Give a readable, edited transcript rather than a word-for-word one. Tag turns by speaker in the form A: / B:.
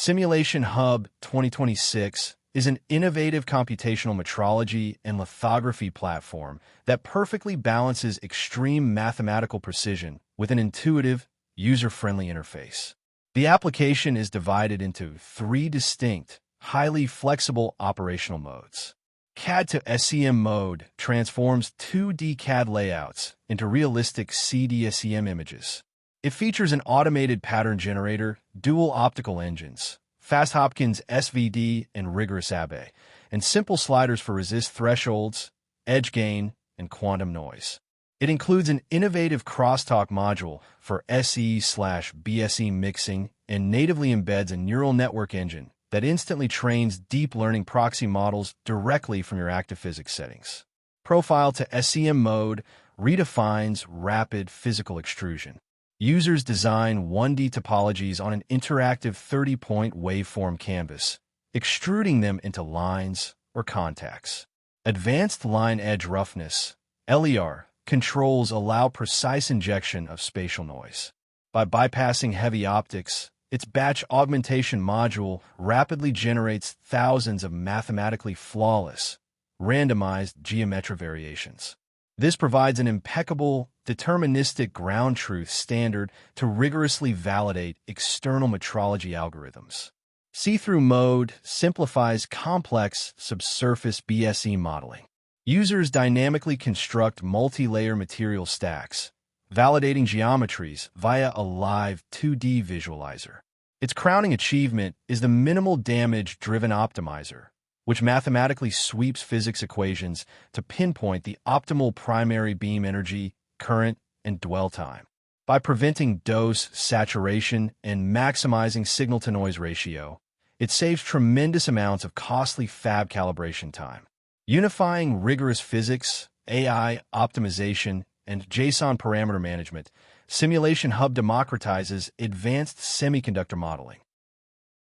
A: Simulation Hub 2026 is an innovative computational metrology and lithography platform that perfectly balances extreme mathematical precision with an intuitive, user-friendly interface. The application is divided into three distinct, highly flexible operational modes. CAD to SEM mode transforms 2D CAD layouts into realistic CAD/SEM images. It features an automated pattern generator, dual optical engines, fast Hopkins SVD and rigorous Abbe, and simple sliders for resist thresholds, edge gain, and quantum noise. It includes an innovative crosstalk module for SE/BSE mixing and natively embeds a neural network engine that instantly trains deep learning proxy models directly from your active physics settings. Profile to SEM mode redefines rapid physical extrusion. Users design 1D topologies on an interactive 30-point waveform canvas, extruding them into lines or contacts. Advanced line edge roughness, LER, controls allow precise injection of spatial noise. By bypassing heavy optics, its batch augmentation module rapidly generates thousands of mathematically flawless, randomized geometric variations. This provides an impeccable, deterministic ground truth standard to rigorously validate external metrology algorithms. See-through mode simplifies complex subsurface BSE modeling. Users dynamically construct multi-layer material stacks, validating geometries via a live 2D visualizer. Its crowning achievement is the minimal damage-driven optimizer, which mathematically sweeps physics equations to pinpoint the optimal primary beam energy, current, and dwell time. By preventing dose, saturation, and maximizing signal-to-noise ratio, it saves tremendous amounts of costly fab calibration time. Unifying rigorous physics, AI optimization, and JSON parameter management, Simulation Hub democratizes advanced semiconductor modeling.